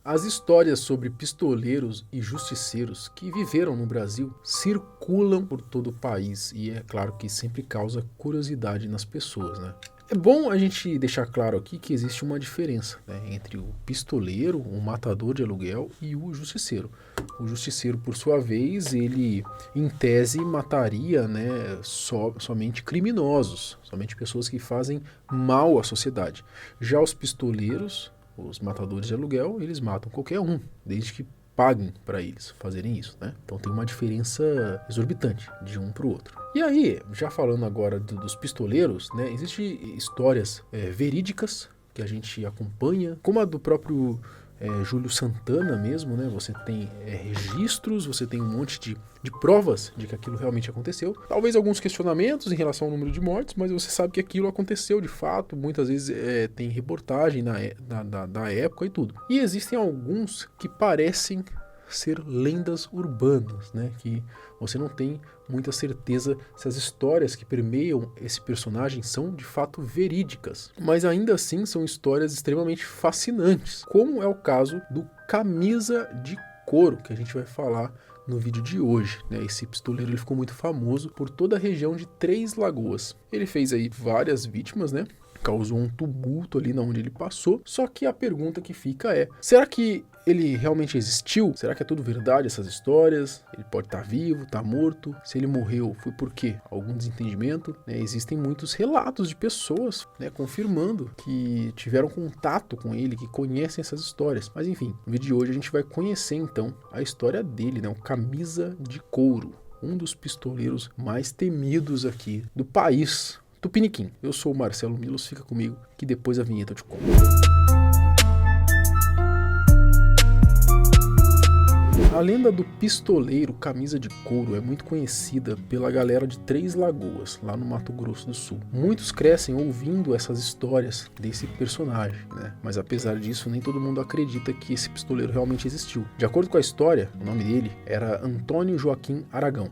As histórias sobre pistoleiros e justiceiros que viveram no Brasil circulam por todo o país e é claro que sempre causa curiosidade nas pessoas, né? É bom a gente deixar claro aqui que existe uma diferença, né, entre o pistoleiro, o matador de aluguel e o justiceiro. O justiceiro, por sua vez, ele em tese mataria, né, somente criminosos, somente pessoas que fazem mal à sociedade. Já os pistoleiros, os matadores de aluguel, eles matam qualquer um, desde que paguem para eles fazerem isso, né? Então tem uma diferença exorbitante de um para o outro. E aí, já falando agora dos pistoleiros, né? Existem histórias verídicas que a gente acompanha, como a do próprio Júlio Santana mesmo, né? Você tem registros, você tem um monte de provas de que aquilo realmente aconteceu. Talvez alguns questionamentos em relação ao número de mortes, mas você sabe que aquilo aconteceu de fato. Muitas vezes tem reportagem da época e tudo. E existem alguns que parecem ser lendas urbanas, né? Que você não tem muita certeza se as histórias que permeiam esse personagem são de fato verídicas, mas ainda assim são histórias extremamente fascinantes, como é o caso do Camisa de Couro, que a gente vai falar no vídeo de hoje, né? Esse pistoleiro ele ficou muito famoso por toda a região de Três Lagoas. Ele fez aí várias vítimas, né? Causou um tumulto ali na onde ele passou. Só que a pergunta que fica é: será que ele realmente existiu? Será que é tudo verdade essas histórias? Ele pode estar vivo, estar morto? Se ele morreu, foi por quê? Algum desentendimento? Né? Existem muitos relatos de pessoas, né, confirmando que tiveram contato com ele, que conhecem essas histórias. Mas enfim, no vídeo de hoje a gente vai conhecer então a história dele, né, o Camisa de Couro, um dos pistoleiros mais temidos aqui do país. Tupiniquim. Eu sou o Marcelo Milos, fica comigo que depois a vinheta eu te conto. A lenda do pistoleiro Camisa de Couro é muito conhecida pela galera de Três Lagoas, lá no Mato Grosso do Sul. Muitos crescem ouvindo essas histórias desse personagem, né? Mas apesar disso, nem todo mundo acredita que esse pistoleiro realmente existiu. De acordo com a história, o nome dele era Antônio Joaquim Aragão.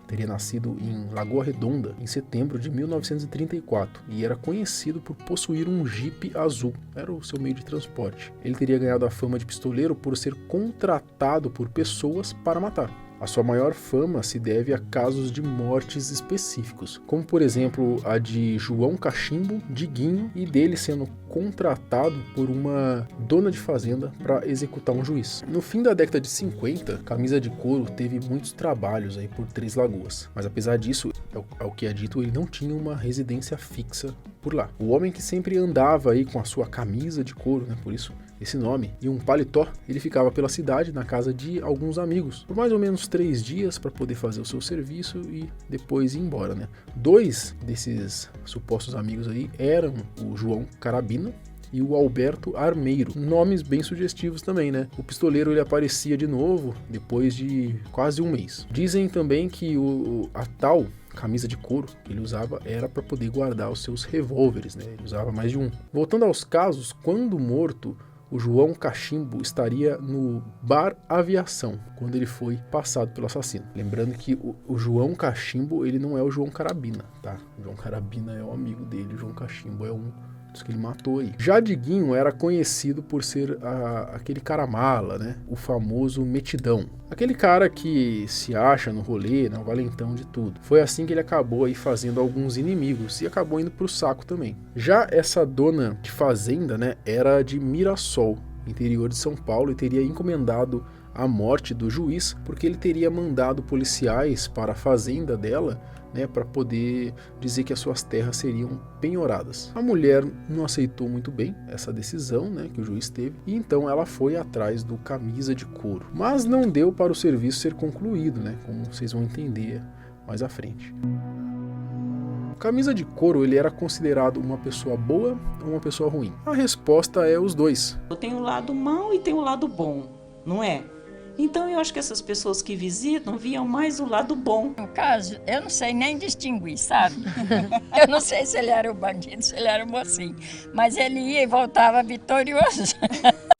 Teria nascido em Lagoa Redonda em setembro de 1934 e era conhecido por possuir um Jeep azul, era o seu meio de transporte. Ele teria ganhado a fama de pistoleiro por ser contratado por pessoas para matar. A sua maior fama se deve a casos de mortes específicos, como por exemplo a de João Cachimbo, Diguinho, e dele sendo contratado por uma dona de fazenda para executar um juiz. No fim da década de 50, Camisa de Couro teve muitos trabalhos aí por Três Lagoas, mas apesar disso, ao que é dito, ele não tinha uma residência fixa por lá. O homem que sempre andava aí com a sua camisa de couro, né, por isso esse nome, e um paletó, ele ficava pela cidade na casa de alguns amigos por mais ou menos 3 dias para poder fazer o seu serviço e depois ir embora, né? 2 desses supostos amigos aí eram o João Carabina e o Alberto Armeiro, nomes bem sugestivos também, né? O pistoleiro ele aparecia de novo depois de quase um mês. Dizem também que a tal camisa de couro que ele usava era para poder guardar os seus revólveres, né? Ele usava mais de um. Voltando aos casos, quando morto, o João Cachimbo estaria no Bar Aviação, quando ele foi passado pelo assassino. Lembrando que o João Cachimbo, ele não é o João Carabina, tá? O João Carabina é um amigo dele, o João Cachimbo é um dos que ele matou aí. Já Diguinho era conhecido por ser aquele cara mala, né? O famoso metidão. Aquele cara que se acha no rolê, né? O valentão de tudo. Foi assim que ele acabou aí fazendo alguns inimigos e acabou indo pro saco também. Já essa dona de fazenda, né? Era de Mirassol, interior de São Paulo, e teria encomendado a morte do juiz porque ele teria mandado policiais para a fazenda dela, né, para poder dizer que as suas terras seriam penhoradas. A mulher não aceitou muito bem essa decisão, né, que o juiz teve, e então ela foi atrás do Camisa de Couro. Mas não deu para o serviço ser concluído, né, como vocês vão entender mais à frente. O Camisa de Couro ele era considerado uma pessoa boa ou uma pessoa ruim? A resposta é os dois. Tem o lado mau e tem o lado bom, não é? Então eu acho que essas pessoas que visitam viam mais o lado bom. No caso, eu não sei nem distinguir, sabe? Eu não sei se ele era o bandido, se ele era o mocinho. Mas ele ia e voltava vitorioso.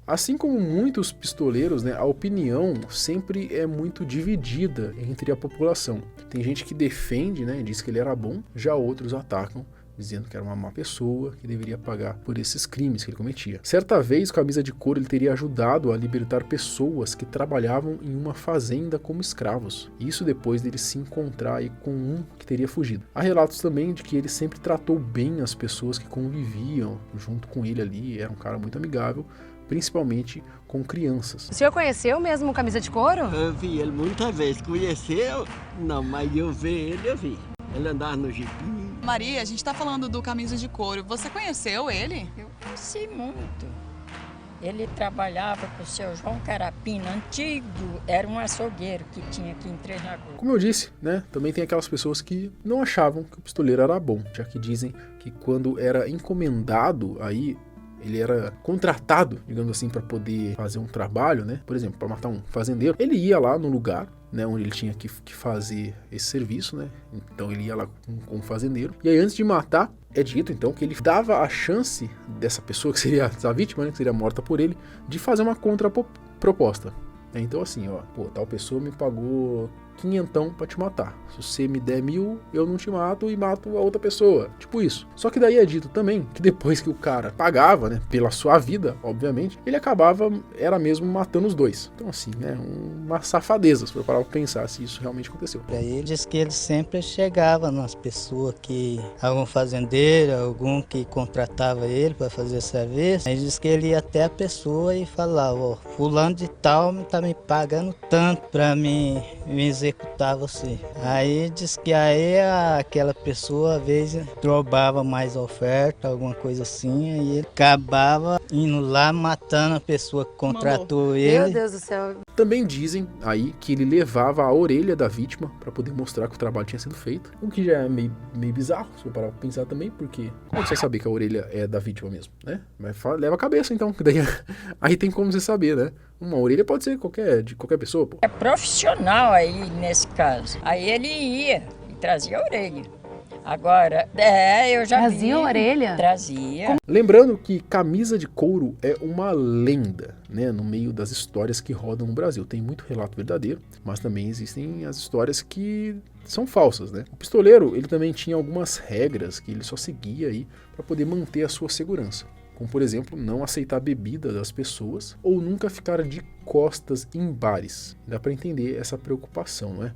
Assim como muitos pistoleiros, né, a opinião sempre é muito dividida entre a população. Tem gente que defende, né, diz que ele era bom, já outros atacam dizendo que era uma má pessoa, que deveria pagar por esses crimes que ele cometia. Certa vez, o Camisa de Couro ele teria ajudado a libertar pessoas que trabalhavam em uma fazenda como escravos. Isso depois dele se encontrar aí com um que teria fugido. Há relatos também de que ele sempre tratou bem as pessoas que conviviam junto com ele ali, era um cara muito amigável, principalmente com crianças. O senhor conheceu mesmo o Camisa de Couro? Eu vi ele muitas vezes. Conheceu? Não, mas eu vi. Ele andava no jipe. Maria, a gente está falando do Camisa de Couro. Você conheceu ele? Eu conheci muito. Ele trabalhava com o seu João Carapina, antigo, era um açougueiro que tinha aqui em Três Lagoas. Como eu disse, né, também tem aquelas pessoas que não achavam que o pistoleiro era bom, já que dizem que quando era encomendado aí, ele era contratado, digamos assim, para poder fazer um trabalho, né? Por exemplo, para matar um fazendeiro, ele ia lá no lugar, né, onde ele tinha que fazer esse serviço, né? Então ele ia lá com o fazendeiro. E aí, antes de matar, é dito então que ele dava a chance dessa pessoa, que seria a vítima, né, que seria morta por ele, de fazer uma contraproposta. Então assim, ó, pô, tal pessoa me pagou 500 pra te matar. Se você me der 1.000, eu não te mato e mato a outra pessoa. Tipo isso. Só que daí é dito também que depois que o cara pagava, né, pela sua vida, obviamente, ele acabava, era mesmo matando os dois. Então assim, né, uma safadeza, se for parar pra pensar se isso realmente aconteceu. Ele diz que ele sempre chegava nas pessoas que, algum fazendeiro, algum que contratava ele para fazer serviço, ele diz que ele ia até a pessoa e falava, ó, fulano de tal tá me pagando tanto para me executar você. Aí diz que aí aquela pessoa às vezes roubava mais oferta, alguma coisa assim, e ele acabava indo lá matando a pessoa que contratou ele. Meu Deus do céu. Também dizem aí que ele levava a orelha da vítima para poder mostrar que o trabalho tinha sido feito, o que já é meio bizarro, se eu parar pra pensar também, porque como você vai saber que a orelha é da vítima mesmo, né? Mas leva a cabeça então, que daí aí tem como você saber, né? Uma orelha pode ser de qualquer pessoa, pô. É profissional aí nesse caso. Aí ele ia e trazia a orelha. Agora, eu já vi. Trazia a orelha? Trazia. Lembrando que Camisa de Couro é uma lenda, né, no meio das histórias que rodam no Brasil. Tem muito relato verdadeiro, mas também existem as histórias que são falsas, né? O pistoleiro, ele também tinha algumas regras que ele só seguia aí para poder manter a sua segurança. Como, por exemplo, não aceitar bebida das pessoas ou nunca ficar de costas em bares. Dá para entender essa preocupação, não é?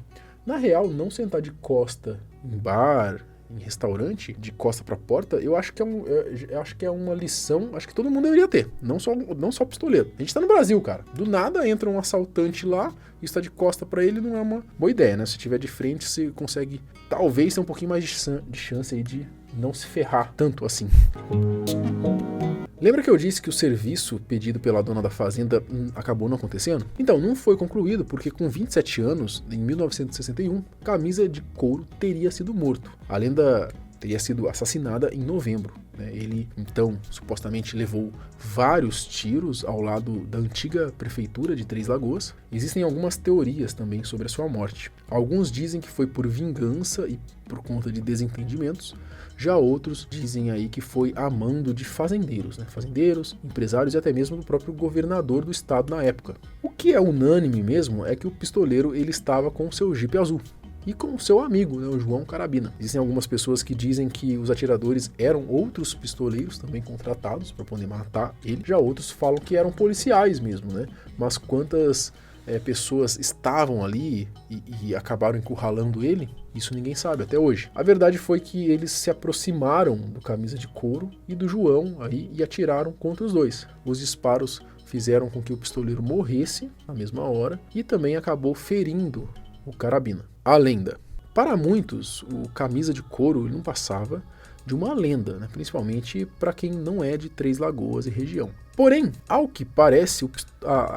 Na real, não sentar de costa em bar, em restaurante, de costa para a porta, eu acho que é uma lição, acho que todo mundo deveria ter, não só pistoleiro. A gente tá no Brasil, cara. Do nada entra um assaltante lá e está de costa para ele, não é uma boa ideia, né? Se tiver de frente, você consegue talvez ter um pouquinho mais de chance aí de não se ferrar tanto assim. Lembra que eu disse que o serviço pedido pela dona da fazenda acabou não acontecendo? Então, não foi concluído porque com 27 anos, em 1961, Camisa de Couro teria sido morto. A lenda teria sido assassinada em novembro. Ele, então, supostamente levou vários tiros ao lado da antiga prefeitura de Três Lagoas. Existem algumas teorias também sobre a sua morte. Alguns dizem que foi por vingança e por conta de desentendimentos. Já outros dizem aí que foi a mando de fazendeiros, né? Fazendeiros, empresários e até mesmo do próprio governador do estado na época. O que é unânime mesmo é que o pistoleiro ele estava com o seu Jeep azul. E com o seu amigo, né, o João Carabina. Existem algumas pessoas que dizem que os atiradores eram outros pistoleiros também contratados para poder matar ele. Já outros falam que eram policiais mesmo, né? Mas quantas pessoas estavam ali e acabaram encurralando ele, isso ninguém sabe até hoje. A verdade foi que eles se aproximaram do Camisa de Couro e do João aí e atiraram contra os dois. Os disparos fizeram com que o pistoleiro morresse na mesma hora e também acabou ferindo o Carabina. A lenda. Para muitos, o Camisa de Couro não passava de uma lenda, né? Principalmente para quem não é de Três Lagoas e região. Porém, ao que parece,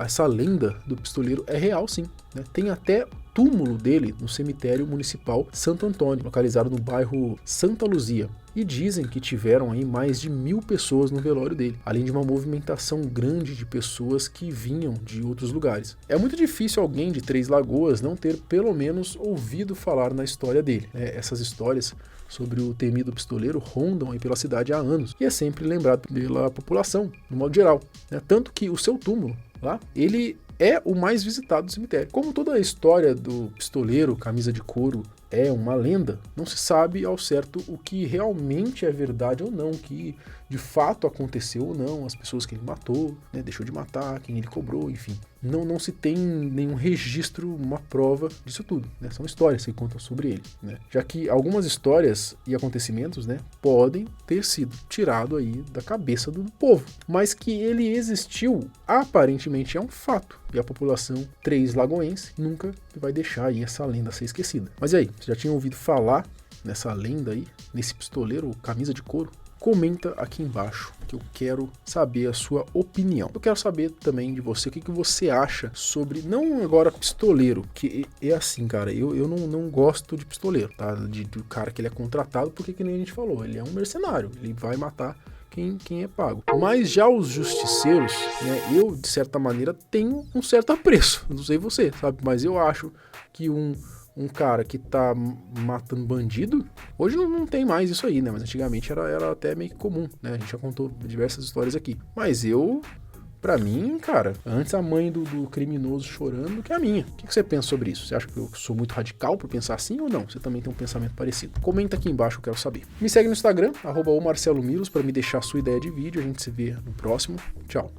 essa lenda do pistoleiro é real sim, né? Tem até túmulo dele no cemitério municipal Santo Antônio, localizado no bairro Santa Luzia. E dizem que tiveram aí mais de 1.000 pessoas no velório dele, além de uma movimentação grande de pessoas que vinham de outros lugares. É muito difícil alguém de Três Lagoas não ter pelo menos ouvido falar na história dele. Essas histórias sobre o temido pistoleiro rondam aí pela cidade há anos e é sempre lembrado pela população, no modo geral. Tanto que o seu túmulo lá, ele é o mais visitado do cemitério. Como toda a história do pistoleiro, camisa de couro, é uma lenda, não se sabe ao certo o que realmente é verdade ou não, o que de fato aconteceu ou não, as pessoas que ele matou, né, deixou de matar, quem ele cobrou, enfim. Não se tem nenhum registro, uma prova disso tudo, né? São histórias que contam sobre ele, né? Já que algumas histórias e acontecimentos, né, podem ter sido tirados aí da cabeça do povo, mas que ele existiu, aparentemente é um fato, e a população três-lagoense nunca vai deixar aí essa lenda ser esquecida. Mas e aí, você já tinha ouvido falar nessa lenda aí, nesse pistoleiro, camisa de couro? Comenta aqui embaixo, que eu quero saber a sua opinião. Eu quero saber também de você, o que você acha sobre, não agora pistoleiro, que é assim, cara, eu não gosto de pistoleiro, tá? Do cara que ele é contratado, porque que nem a gente falou, ele é um mercenário, ele vai matar quem é pago. Mas já os justiceiros, né, eu, de certa maneira, tenho um certo apreço, não sei você, sabe? Mas eu acho que um cara que tá matando bandido, hoje não tem mais isso aí, né? Mas antigamente era até meio que comum, né? A gente já contou diversas histórias aqui. Mas pra mim, cara, antes a mãe do criminoso chorando do que a minha. O que você pensa sobre isso? Você acha que eu sou muito radical por pensar assim ou não? Você também tem um pensamento parecido? Comenta aqui embaixo, eu quero saber. Me segue no Instagram, @omarcelomilos, pra me deixar a sua ideia de vídeo. A gente se vê no próximo. Tchau.